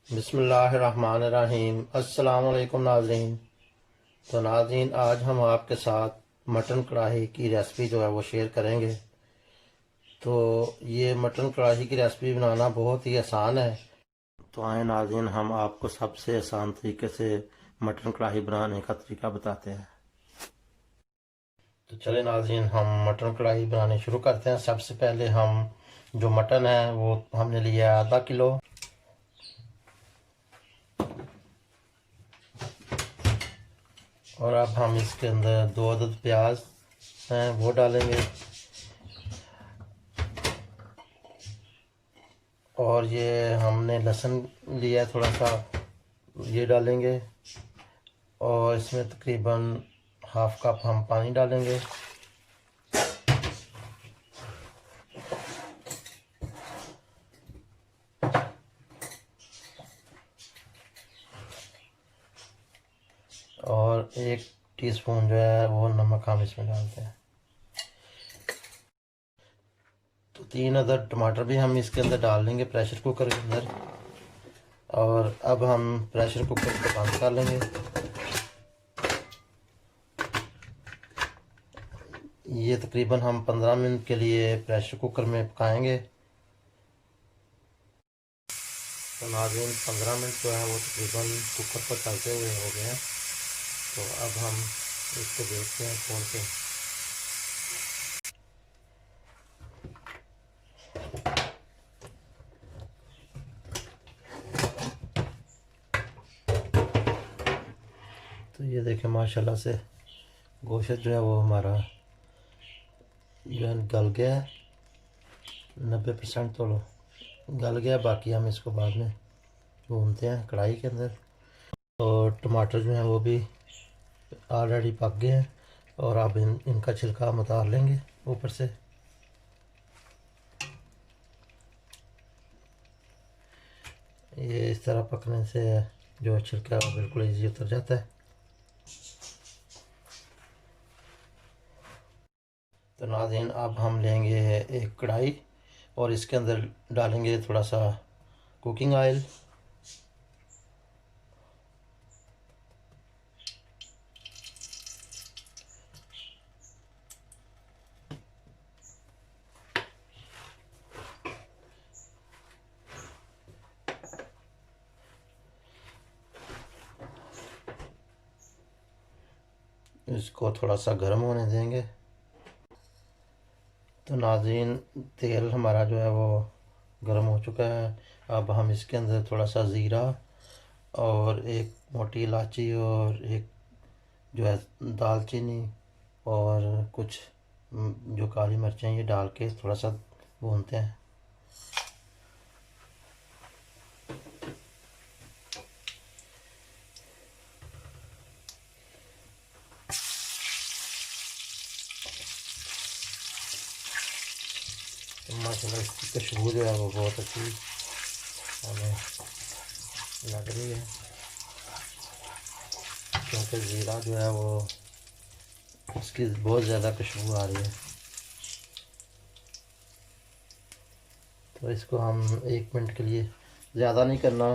बिस्मिल्लाहिर्रहमानिर्रहीम। अस्सलाम वालेकुम नाज़रीन। तो नाज़रीन, आज हम आपके साथ मटन कढ़ाई की रेसिपी जो है वो शेयर करेंगे। तो ये मटन कढ़ाई की रेसिपी बनाना बहुत ही आसान है। तो आए नाज़रीन, हम आपको सबसे आसान तरीके से मटन कढ़ाई बनाने का तरीका बताते हैं। तो चले नाज़रीन, हम मटन कढ़ाई बनाने शुरू करते हैं। सबसे पहले हम जो मटन है वो हमने लिया है ½ किलो। और अब हम इसके अंदर 2 अदद प्याज हैं वो डालेंगे। और ये हमने लहसुन लिया है थोड़ा सा, ये डालेंगे। और इसमें तकरीबन ½ कप हम पानी डालेंगे। और 1 टीस्पून जो है वो नमक हम इसमें डालते हैं। तो 3 अदद टमाटर भी हम इसके अंदर डाल देंगे प्रेशर कुकर के अंदर। और अब हम प्रेशर कुकर को बंद कर लेंगे। ये तकरीबन हम 15 मिनट के लिए प्रेशर कुकर में पकाएंगे। तो नाज़रीन, 15 मिनट जो है वो तकरीबन कुकर पर चलते हुए हो गए हैं। तो अब हम इसको देखते हैं खोल के। तो ये देखें, माशाल्लाह से गोश्त जो है वो हमारा जो है गल गया है। 90% तो गल गया, बाकी हम इसको बाद में भूनते हैं कढ़ाई के अंदर। और टमाटर जो हैं वो भी ऑलरेडी पक गए हैं। और अब इनका छिलका हम उतार लेंगे ऊपर से। ये इस तरह पकने से जो छिलका है वो बिल्कुल ईजी उतर जाता है। तो नाज़रीन, अब हम लेंगे एक कढ़ाई और इसके अंदर डालेंगे थोड़ा सा कुकिंग ऑयल। इसको थोड़ा सा गर्म होने देंगे। तो नाज़रीन, तेल हमारा जो है वो गर्म हो चुका है। अब हम इसके अंदर थोड़ा सा ज़ीरा और एक मोटी इलायची और एक जो है दालचीनी और कुछ जो काली मिर्चें ये डाल के थोड़ा सा भूनते हैं। तो माशाल्लाह इसकी खुशबू जो है वो बहुत अच्छी हमें लग रही है, क्योंकि ज़ीरा जो है वो उसकी बहुत ज़्यादा खुशबू आ रही है। तो इसको हम 1 मिनट के लिए, ज़्यादा नहीं करना,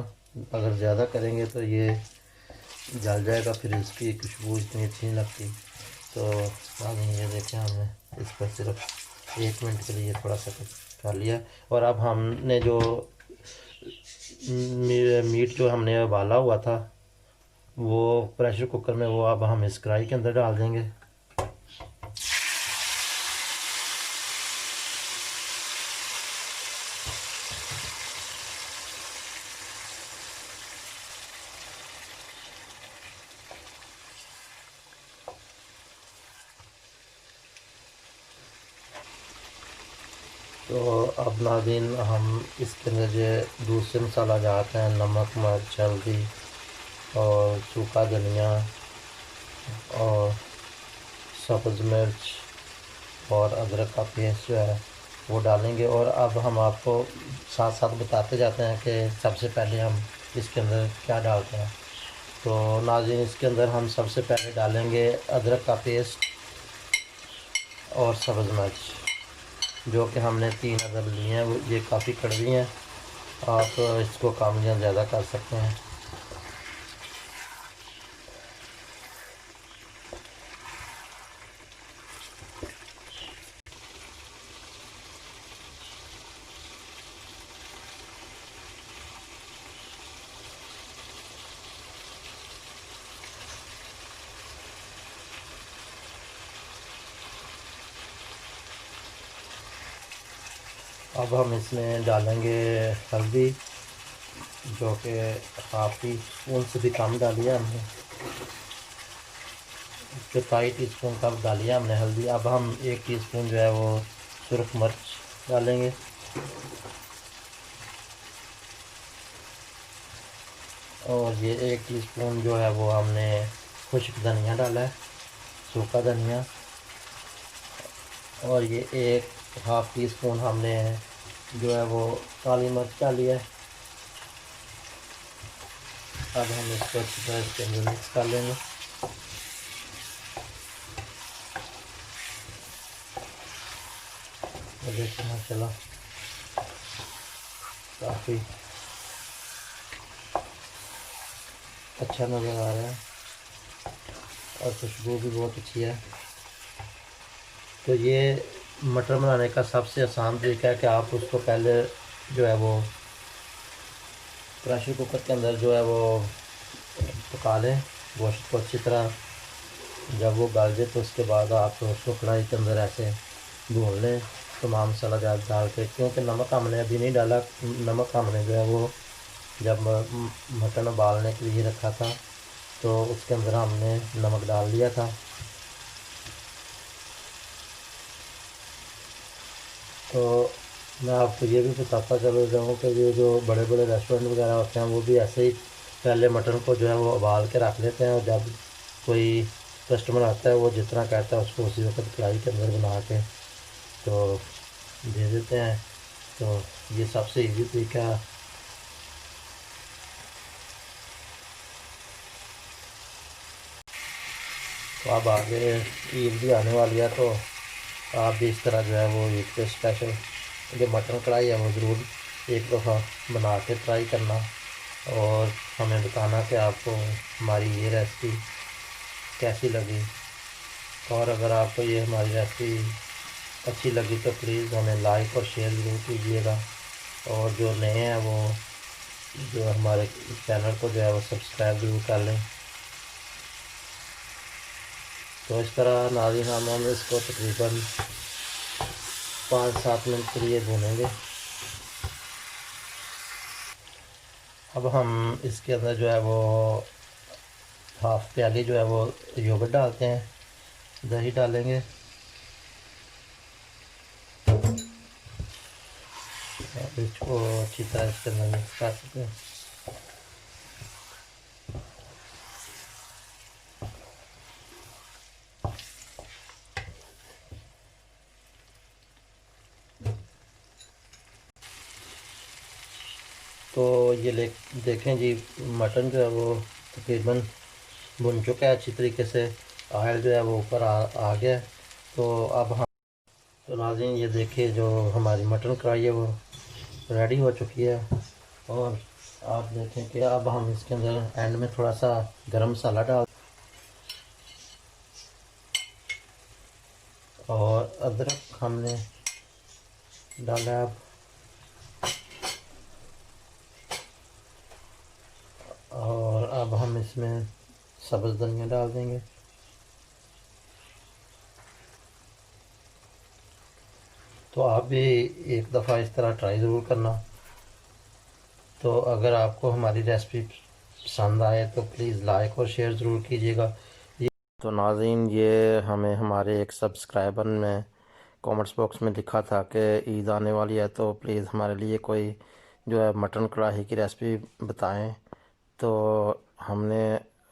अगर ज़्यादा करेंगे तो ये जल जाएगा, फिर इसकी खुशबू इतनी अच्छी नहीं लगती। तो हम ये देखें, हमने इस पर सिर्फ 1 मिनट के लिए थोड़ा सा कर लिया। और अब हमने जो मीट जो हमने उबाला हुआ था वो प्रेशर कुकर में, वो अब हम इस कढ़ाई के अंदर डाल देंगे। तो अब नाज़रीन, हम इसके अंदर जो दूसरे मसाला जाते हैं, नमक, मिर्च, हल्दी और सूखा धनिया और सब्ज़ मिर्च और अदरक का पेस्ट जो है वो डालेंगे। और अब हम आपको साथ साथ बताते जाते हैं कि सबसे पहले हम इसके अंदर क्या डालते हैं। तो नाज़रीन, इसके अंदर हम सबसे पहले डालेंगे अदरक का पेस्ट और सब्ज़ मिर्च, जो कि हमने 3 अदद लिए हैं। वो ये काफ़ी कड़वी हैं, आप इसको कम या ज़्यादा कर सकते हैं। अब हम इसमें डालेंगे हल्दी, जो कि हाफ टी स्पून से भी कम डाली है हमने, 1/4 टीस्पून कम डाली है हमने हल्दी। अब हम 1 टीस्पून जो है वो सुरख मिर्च डालेंगे, और ये 1 टीस्पून जो है वो हमने खुश्क धनिया डाला है, सूखा धनिया, और ये हाफ टी स्पून हमने जो है वो काली मिर्च डाली है। अब हम इसको अच्छी तरह इसके अंदर मिक्स कर लेंगे। तो देखिए माशाल्लाह काफ़ी अच्छा नज़र आ रहा है और खुशबू भी बहुत अच्छी है। तो ये मटर बनाने का सबसे आसान तरीका है कि आप उसको पहले जो है वो प्रेशर कुकर के अंदर जो है वो पका लें गोश्त को अच्छी तरह। जब वो गल जाए तो उसके बाद आप उसको कढ़ाई के अंदर ऐसे भून लें तमाम मसाला डाल के, क्योंकि नमक हमने अभी नहीं डाला। नमक हमने जो है वो जब मटन उबालने के लिए रखा था तो उसके अंदर हमने नमक डाल दिया था। तो मैं आपको ये भी बताता चल जाऊँ कि ये जो बड़े बड़े रेस्टोरेंट वगैरह होते हैं वो भी ऐसे ही पहले मटन को जो है वो उबाल के रख लेते हैं, और जब कोई कस्टमर आता है वो जितना कहता है उसको उसी वक्त कढ़ाई के अंदर बना के तो दे देते हैं। तो ये सबसे इजी तरीका है। तो अब आगे ईद भी आने वाली है, तो आप भी इस तरह जो है वो ईद पे स्पेशल जो मटन कढ़ाई है वो ज़रूर एक दफ़ा बना के ट्राई करना, और हमें बताना कि आपको हमारी ये रेसिपी कैसी लगी। और अगर आपको ये हमारी रेसिपी अच्छी लगी तो प्लीज़ हमें लाइक और शेयर ज़रूर कीजिएगा, और जो नए हैं वो जो हमारे चैनल को जो है वो सब्सक्राइब ज़रूर कर लें। तो इस तरह नाज़रीन हम इसको तकरीबन 5-7 मिनट के लिए भूनेंगे। अब हम इसके अंदर जो है वो हाफ़ प्याली जो है वो योगर्ट डालते हैं, दही डालेंगे, इसको अच्छी तरह इसके अंदर मिक्स कर सकते हैं। तो ये देखें जी, मटन जो है वो तकरीबन भुन चुका है अच्छी तरीके से, ऑयल जो है वो ऊपर आ गया है। तो अब हम तो नाज़रीन ये देखिए जो हमारी मटन कढ़ाई है वो रेडी हो चुकी है। और आप देखें कि अब हम इसके अंदर एंड में थोड़ा सा गरम मसाला डाल और अदरक हमने डाला अब, और अब हम इसमें सब्ज़ धनिया डाल देंगे। तो आप भी एक दफ़ा इस तरह ट्राई ज़रूर करना। तो अगर आपको हमारी रेसिपी पसंद आए तो प्लीज़ लाइक और शेयर ज़रूर कीजिएगा। तो नाज़रीन ये हमें हमारे एक सब्सक्राइबर ने कमेंट्स बॉक्स में लिखा था कि ईद आने वाली है तो प्लीज़ हमारे लिए कोई जो है मटन कढ़ाई की रेसिपी बताएं। तो हमने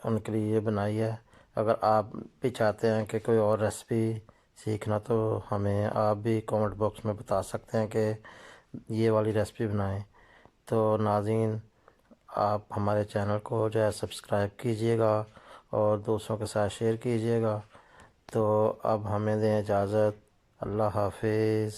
उनके लिए ये बनाई है। अगर आप भी चाहते हैं कि कोई और रेसिपी सीखना तो हमें आप भी कमेंट बॉक्स में बता सकते हैं कि ये वाली रेसिपी बनाएं। तो नाज़रीन आप हमारे चैनल को जो है सब्सक्राइब कीजिएगा और दोस्तों के साथ शेयर कीजिएगा। तो अब हमें दें इजाज़त। अल्लाह हाफिज़।